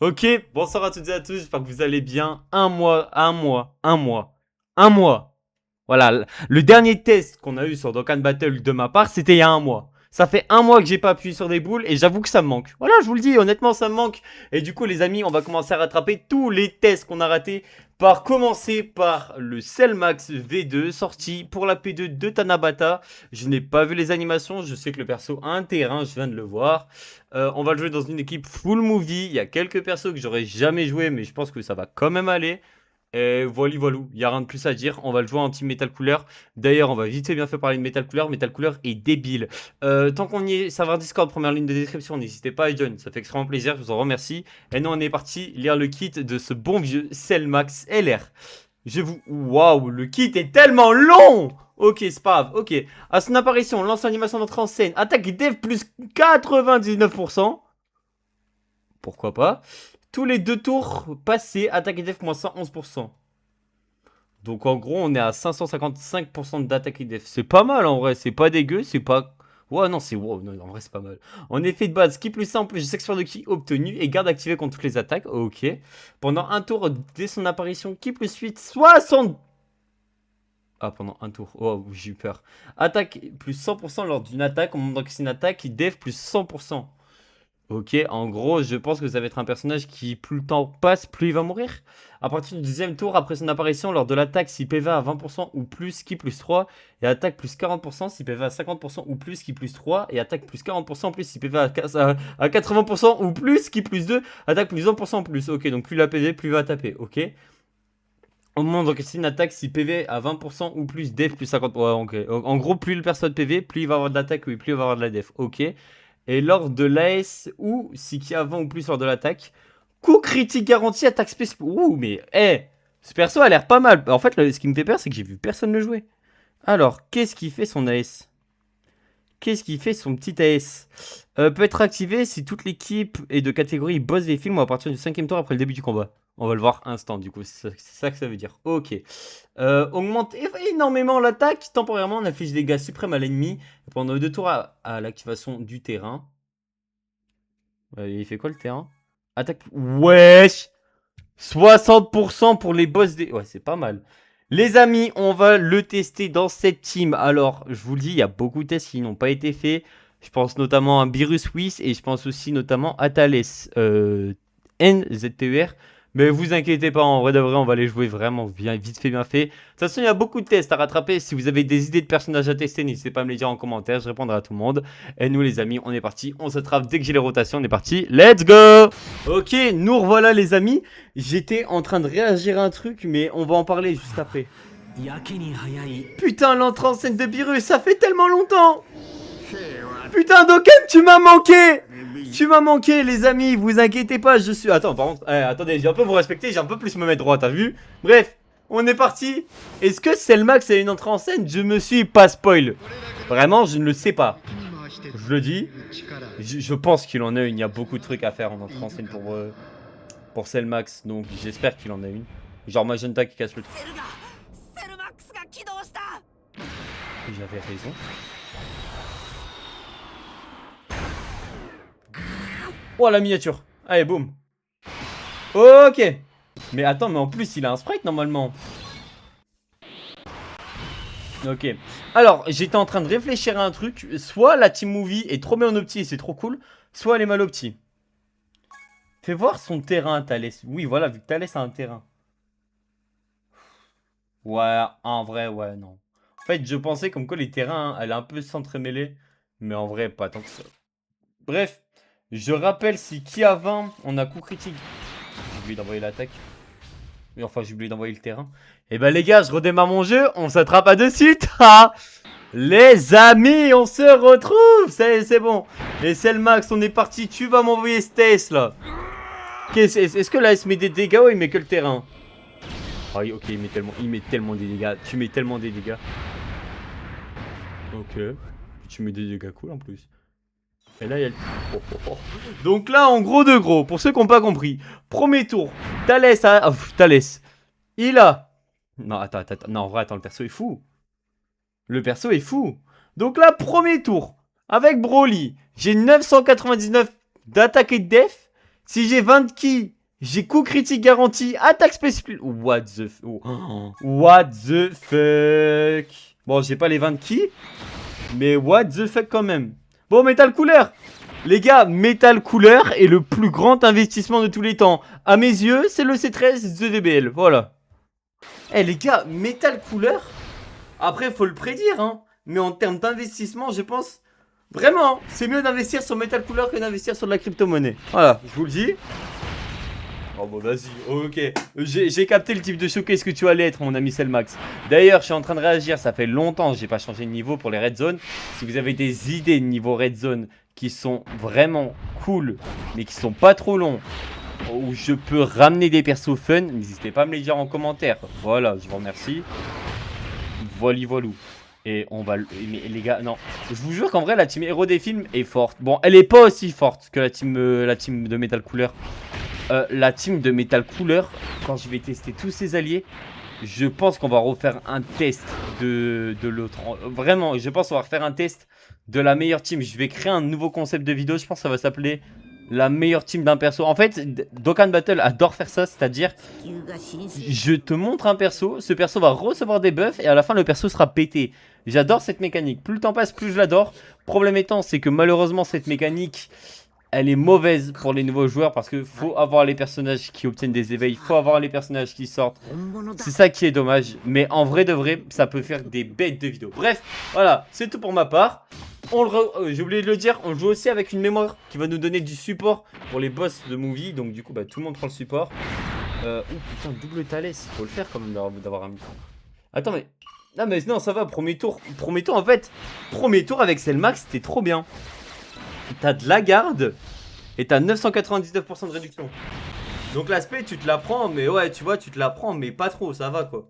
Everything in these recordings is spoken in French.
Ok, bonsoir à toutes et à tous, j'espère que vous allez bien. Un mois. Voilà, le dernier test qu'on a eu sur Dokkan Battle de ma part, c'était il y a un mois. Ça fait un mois que j'ai pas appuyé sur des boules et j'avoue que ça me manque. Voilà, je vous le dis, honnêtement, ça me manque. Et du coup, les amis, on va commencer à rattraper tous les tests qu'on a ratés. Par commencer par le Cellmax V2 sorti pour la P2 de Tanabata. Je n'ai pas vu les animations, je sais que le perso a un terrain, je viens de le voir. On va le jouer dans une équipe full movie. Il y a quelques persos que j'aurais jamais joué, mais je pense que ça va quand même aller. Et voilà, voilou, il n'y a rien de plus à dire. On va le jouer en team Metal Cooler. D'ailleurs, on va vite fait bien fait parler de Metal Cooler. Metal Cooler est débile. Tant qu'on y est, serveur Discord, première ligne de description. N'hésitez pas à join, ça fait extrêmement plaisir. Je vous en remercie. Et nous, on est parti lire le kit de ce bon vieux Cellmax LR. Waouh, le kit est tellement long! Ok, c'est pas grave. Ok. À son apparition, lance l'animation d'entrée en scène. Attaque dev plus 99%. Pourquoi pas? Tous les 2 tours passés, attaque et def moins 111%. Donc en gros, on est à 555% d'attaque et def. C'est pas mal en vrai, c'est pas dégueu, c'est pas... Ouais, non, c'est wow, non, en vrai, c'est pas mal. En effet de base, qui plus 100 plus 6 de ki obtenu et garde activé contre toutes les attaques. Ok. Pendant un tour dès son apparition, qui plus 8, 60. Ah, pendant un tour. Oh, j'ai eu peur. Attaque plus 100% lors d'une attaque. On montre que c'est une attaque qui def plus 100%. Ok, en gros, je pense que ça va être un personnage qui, plus le temps passe, plus il va mourir. À partir du deuxième tour, après son apparition, lors de l'attaque, si PV à 20% ou plus, qui plus 3, et attaque plus 40%, si PV à 50% ou plus, qui plus 3, et attaque plus 40% plus, si PV à 80% ou plus, qui plus 2, attaque plus 1% plus. Ok, donc plus la PV, plus il va taper. Ok. Au moment donc c'est une attaque, si PV à 20% ou plus, def plus 50%. Ouais, ok. En gros, plus le perso de PV, plus il va avoir de l'attaque, oui, plus il va avoir de la def. Ok. Et lors de l'AS ou si qui avant ou plus lors de l'attaque, coup critique garanti, attaque spéciale. Ouh, mais ce perso a l'air pas mal. En fait, ce qui me fait peur, c'est que j'ai vu personne le jouer. Alors, qu'est-ce qui fait son AS? Qu'est-ce qui fait son petit AS? Peut être activé si toute l'équipe est de catégorie boss des films ou à partir du 5ème tour après le début du combat. On va le voir instant, du coup, c'est ça que ça veut dire. Ok. Augmente énormément l'attaque. Temporairement, on affiche des dégâts suprêmes à l'ennemi pendant 2 tours à l'activation du terrain. Il fait quoi le terrain? Attaque. Wesh! 60% pour les boss des... Ouais, c'est pas mal. Les amis, on va le tester dans cette team. Alors, je vous le dis, il y a beaucoup de tests qui n'ont pas été faits. Je pense notamment à Beerus Whis et je pense aussi notamment à Thales NZTER. Mais vous inquiétez pas, en vrai de vrai, on va les jouer vraiment bien, vite fait, bien fait. De toute façon, il y a beaucoup de tests à rattraper. Si vous avez des idées de personnages à tester, n'hésitez pas à me les dire en commentaire. Je répondrai à tout le monde. Et nous, les amis, on est parti. On se trave dès que j'ai les rotations. On est parti. Let's go! Ok, nous revoilà, les amis. J'étais en train de réagir à un truc, mais on va en parler juste après. Putain, l'entrée en scène de Beerus, ça fait tellement longtemps! Putain, Dokkan, tu m'as manqué! Tu m'as manqué, les amis, vous inquiétez pas, je suis... Attends, par contre, attendez, j'ai un peu vous respecter, j'ai un peu plus me mettre droit, t'as vu? Bref, on est parti. Est-ce que Cellmax a une entrée en scène? Je me suis pas spoil. Vraiment, je ne le sais pas. Je le dis. Je pense qu'il en a une, il y a beaucoup de trucs à faire en entrée en scène pour Cellmax, donc j'espère qu'il en a une. Genre Magenta qui casse le truc. J'avais raison. Oh, la miniature. Allez, boum. Ok. Mais attends, mais en plus, il a un sprite normalement. Ok. Alors, j'étais en train de réfléchir à un truc. Soit la team movie est trop bien en opti et c'est trop cool, soit elle est mal opti. Fais voir son terrain, Thalès. Oui, voilà, vu que Thalès a un terrain. Ouais, en vrai, ouais, non. En fait, je pensais comme quoi les terrains, elle est un peu s'entremêler. Mais en vrai, pas tant que ça. Bref, je rappelle si qui a 20, on a coup critique. J'ai oublié d'envoyer l'attaque. Mais enfin, j'ai oublié d'envoyer le terrain. Et bah les gars, je redémarre mon jeu, on s'attrape à de suite. Les amis, on se retrouve. C'est bon. Et c'est le max, on est parti. Tu vas m'envoyer Stace là. Est-ce que là, il se met des dégâts ou il met que le terrain? Ah, ok, il met tellement des dégâts. Tu mets tellement des dégâts. Ok. Tu mets des dégâts cool en plus. Et là, il y a le... Donc là, en gros de gros, pour ceux qui n'ont pas compris. Premier tour. Thalès a... Oh, Thalès. Il a... Non, attends. Non, en vrai, attends, le perso est fou. Le perso est fou. Donc là, premier tour. Avec Broly, j'ai 999 d'attaque et de def. Si j'ai 20 ki, j'ai coup critique garanti, attaque spécifique. What the what the fuck. Bon, j'ai pas les 20 ki, mais what the fuck quand même. Bon, Metal Cooler. Les gars, Metal Cooler est le plus grand investissement de tous les temps. À mes yeux, c'est le C13 de DBL. Voilà. Eh les gars, Metal Cooler. Après, faut le prédire, hein. Mais en termes d'investissement, je pense... Vraiment, c'est mieux d'investir sur Metal Cooler que d'investir sur de la crypto-monnaie. Voilà, je vous le dis. Oh bon, vas-y, ok. J'ai capté le type de showcase que tu allais être, mon ami Selmax. D'ailleurs, je suis en train de réagir, ça fait longtemps que j'ai pas changé de niveau pour les Red Zone. Si vous avez des idées de niveau Red Zone qui sont vraiment cool, mais qui sont pas trop longs, où je peux ramener des persos fun, n'hésitez pas à me les dire en commentaire. Voilà, je vous remercie. Voilou. Et on va... Mais les gars, non. Je vous jure qu'en vrai, la team héros des films est forte. Bon, elle est pas aussi forte que la team de Metal Cooler. La team de Metal Cooler, quand je vais tester tous ses alliés, je pense qu'on va refaire un test de l'autre. Vraiment, je pense qu'on va refaire un test de la meilleure team. Je vais créer un nouveau concept de vidéo. Je pense que ça va s'appeler la meilleure team d'un perso. En fait, Dokkan Battle adore faire ça, c'est-à-dire je te montre un perso, ce perso va recevoir des buffs et à la fin le perso sera pété. J'adore cette mécanique, plus le temps passe, plus je l'adore. Problème étant, c'est que malheureusement cette mécanique, elle est mauvaise pour les nouveaux joueurs parce que faut avoir les personnages qui obtiennent des éveils, faut avoir les personnages qui sortent. C'est ça qui est dommage, mais en vrai de vrai, ça peut faire des bêtes de vidéos. Bref, voilà, c'est tout pour ma part. J'ai oublié de le dire, on joue aussi avec une mémoire qui va nous donner du support pour les boss de movie. Donc du coup, bah, tout le monde prend le support. Oh putain, double Thalès, faut le faire quand même d'avoir un... Attends, mais... Non, mais non, ça va, premier tour en fait. Premier tour avec Selmax, c'était trop bien. T'as de la garde et t'as 999% de réduction. Donc l'aspect, tu te la prends, mais ouais, tu vois, tu te la prends, mais pas trop, ça va quoi.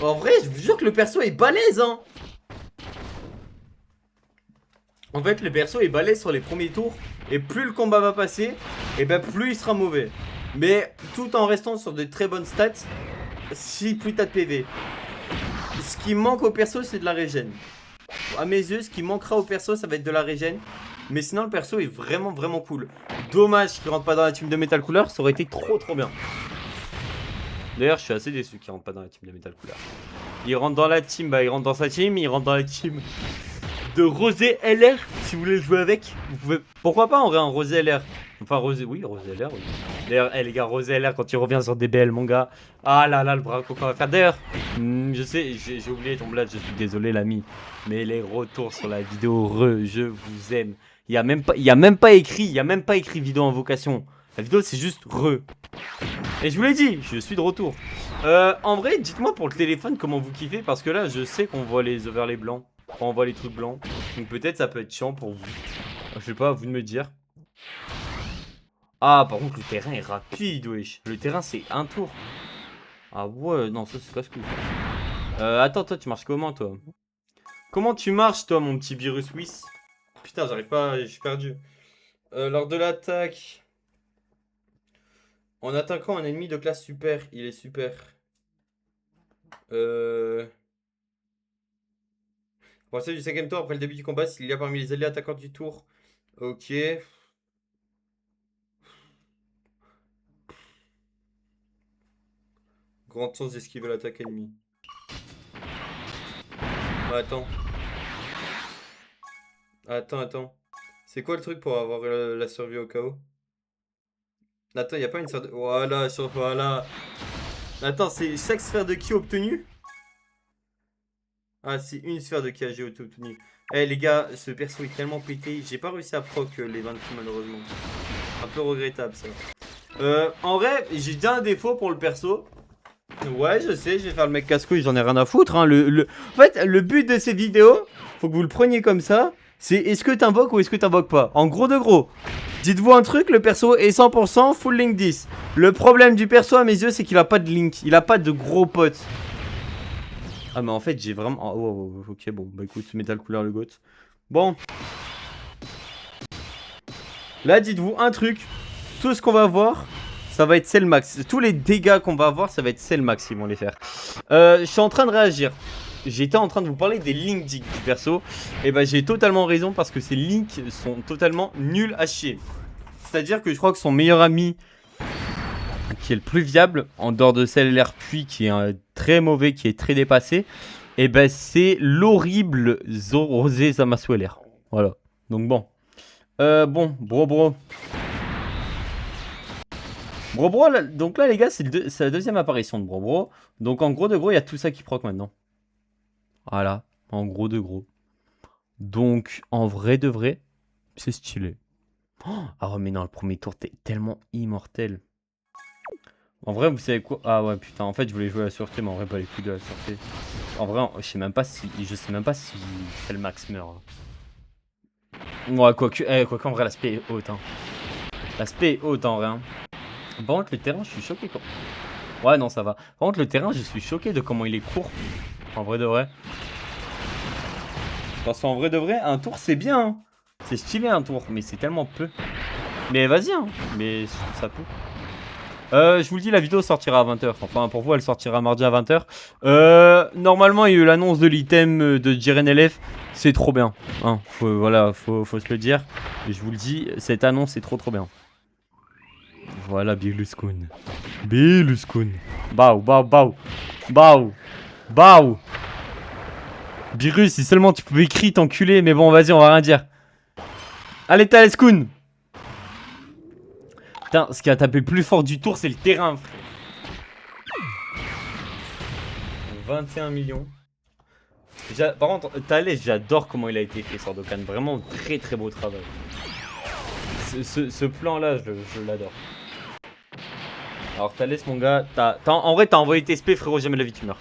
En vrai, je vous jure que le perso est balèze, hein. En fait, le perso est balèze sur les premiers tours. Et plus le combat va passer, et ben plus il sera mauvais. Mais tout en restant sur de très bonnes stats, si plus t'as de PV. Ce qui manque au perso, c'est de la régène. À mes yeux, ce qui manquera au perso, ça va être de la régène. Mais sinon, le perso est vraiment cool. Dommage qu'il rentre pas dans la team de Metal Cooler, ça aurait été trop bien. D'ailleurs, je suis assez déçu qu'il rentre pas dans la team de Metal Cooler. Il rentre dans la team, bah il rentre dans sa team, il rentre dans la team de Rosé LR, si vous voulez jouer avec, vous pouvez... Pourquoi pas en vrai un Rosé LR. Enfin Rosé, oui Rosé LR, oui. D'ailleurs, les gars, Rosé LR quand il revient sur DBL mon gars. Ah là là, le braco qu'on va faire. D'ailleurs, je sais, j'ai oublié ton blast, je suis désolé l'ami. Mais les retours sur la vidéo, je vous aime. Il y a même pas écrit vidéo invocation. La vidéo c'est juste Et je vous l'ai dit, je suis de retour. En vrai, dites-moi pour le téléphone comment vous kiffez, parce que là je sais qu'on voit les overlays blancs. Enfin, on voit les trucs blancs. Donc peut-être ça peut être chiant pour vous. Je sais pas, à vous de me dire. Ah, par contre, le terrain est rapide, wesh. Le terrain, c'est un tour. Ah ouais, non, ça, c'est pas ce que... Attends, toi, tu marches comment, toi? Comment tu marches, toi, mon petit virus Suisse? Putain, j'arrive pas, je suis perdu. Lors de l'attaque... En attaquant un ennemi de classe super, il est super. Pour du 5ème tour, après le début du combat, s'il y a parmi les alliés attaquants du tour. Ok. Grande chance d'esquiver l'attaque ennemie. Attends. Attends. C'est quoi le truc pour avoir la survie au chaos? Attends, y a pas une sphère de... Voilà, voilà. Attends, c'est chaque sphère de ki obtenue? Ah, c'est une sphère de ki obtenue. Eh les gars, ce perso est tellement pété. J'ai pas réussi à proc les 20 ki malheureusement. Un peu regrettable ça. En vrai, j'ai déjà un défaut pour le perso. Ouais, je sais, je vais faire le mec casse-couille, j'en ai rien à foutre. Hein. En fait, le but de ces vidéos, faut que vous le preniez comme ça. C'est est-ce que t'invoques ou est-ce que t'invoques pas? En gros de gros. Dites-vous un truc, le perso est 100% full link 10. Le problème du perso à mes yeux, c'est qu'il a pas de link. Il a pas de gros potes. Ah mais en fait j'ai vraiment... Oh, ok bon, bah écoute, Metal Cooler le GOAT. Bon. Là dites-vous un truc. Tout ce qu'on va voir, ça va être Selmax. Tous les dégâts qu'on va avoir, ça va être Selmax qui vont les faire. Je suis en train de réagir. J'étais en train de vous parler des links du perso. Et bah j'ai totalement raison parce que ces links sont totalement nuls à chier. C'est-à-dire que je crois que son meilleur ami, qui est le plus viable, en dehors de CLR Puits, qui est très mauvais, qui est très dépassé, et ben c'est l'horrible Rosé Zamasweler. Voilà. Donc bon. Bon, bro. Bro, là, donc là les gars, c'est la deuxième apparition de Bro. Donc en gros de gros, il y a tout ça qui proc maintenant. Voilà, en gros de gros. Donc en vrai de vrai, c'est stylé. Oh, ah ouais mais non, le premier tour, t'es tellement immortel. En vrai, vous savez quoi? Ah ouais, putain, en fait, je voulais jouer à la sûreté, mais en vrai, pas les coups de la sûreté. En vrai, je sais même pas si le max meurt. Ouais, quoique, en vrai, l'aspect est haut, hein. L'aspect est haut, en vrai. Hein. Par contre, le terrain, je suis choqué, quoi. Ouais, non, ça va. Par contre, le terrain, je suis choqué de comment il est court. En vrai de vrai. Parce qu'en vrai de vrai, un tour, c'est bien. Hein. C'est stylé, un tour, mais c'est tellement peu. Mais vas-y, hein. Mais ça peut. Je vous le dis, la vidéo sortira à 20h. Enfin, pour vous, elle sortira mardi à 20h. Normalement, il y a eu l'annonce de l'item de Jiren LF. C'est trop bien. Hein, voilà, faut se le dire. Et je vous le dis, cette annonce est trop bien. Voilà, Biluskun. Biluskun. Bao. Birus, si seulement tu pouvais crier, t'enculer. Mais bon, vas-y, on va rien dire. Allez, Taleskun. Putain, ce qui a tapé le plus fort du tour, c'est le terrain, frère. 21 millions. Par contre, Thalès, j'adore comment il a été fait, Sordokan. Vraiment très beau travail. Ce plan-là, je l'adore. Alors, Thalès, mon gars, en vrai, t'as envoyé tes SP, frérot, jamais la vie tu meurs.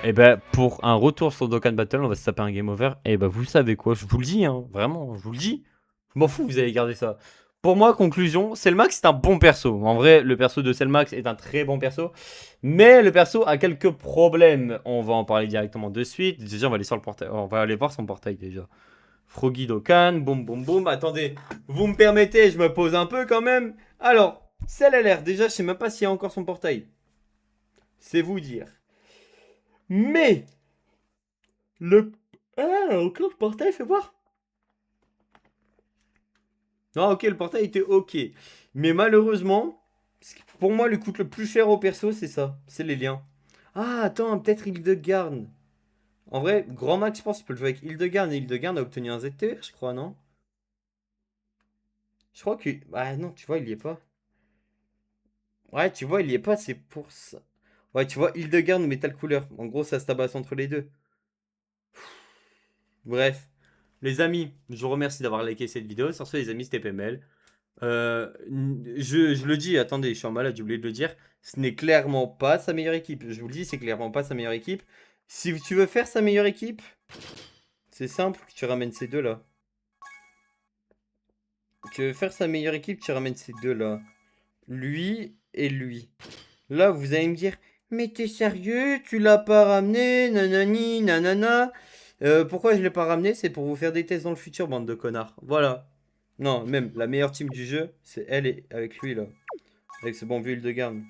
Et ben, pour un retour sur Dokkan Battle, on va se taper un game over. Et ben, vous savez quoi, je vous le dis, hein, vraiment, je vous le dis. Je m'en fous, vous allez garder ça. Pour moi, conclusion, Selmax c'est un bon perso. En vrai, le perso de Selmax est un très bon perso. Mais le perso a quelques problèmes. On va en parler directement de suite. Déjà, on va aller sur le portail. On va aller voir son portail déjà. Froggy Dokkan, boum. Attendez, vous me permettez, je me pose un peu quand même. Alors, Cell LR, déjà, je sais même pas s'il y a encore son portail. C'est vous dire. Mais, encore le portail, fais voir. Ah ok, le portail était ok. Mais malheureusement, ce qui, pour moi, le coûte le plus cher au perso, c'est ça. C'est les liens. Ah, attends, peut-être Hildegarn. En vrai, Grand Max, je pense qu'il peut le jouer avec Hildegarn. Et Hildegarn a obtenu un ZTR, je crois, non? Je crois que... Ah non, tu vois, il y est pas. Ouais, tu vois, il y est pas, c'est pour ça. Ouais, tu vois, Hildegarn ou Metal Cooler. En gros, ça se tabasse entre les deux. Bref. Les amis, je vous remercie d'avoir liké cette vidéo. Sur ce, les amis, c'était PML. Je le dis, attendez, je suis en malade, j'ai oublié de le dire. Ce n'est clairement pas sa meilleure équipe. Je vous le dis, c'est clairement pas sa meilleure équipe. Si tu veux faire sa meilleure équipe, c'est simple, tu ramènes ces deux-là. Tu veux faire sa meilleure équipe, tu ramènes ces deux-là. Lui et lui. Là, vous allez me dire, mais t'es sérieux, tu l'as pas ramené, nanani, nanana. Pourquoi je l'ai pas ramené? C'est pour vous faire des tests dans le futur, bande de connards. Voilà. Non, même la meilleure team du jeu, c'est elle et avec lui là. Avec ce bon vieux Hildegarn.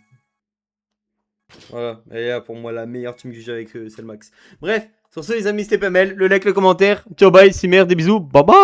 Voilà, elle est là pour moi la meilleure team du jeu avec Selmax. Bref, sur ce les amis, c'était pas mal. Le like, le commentaire. Ciao, bye, c'est merde, des bisous, bye bye.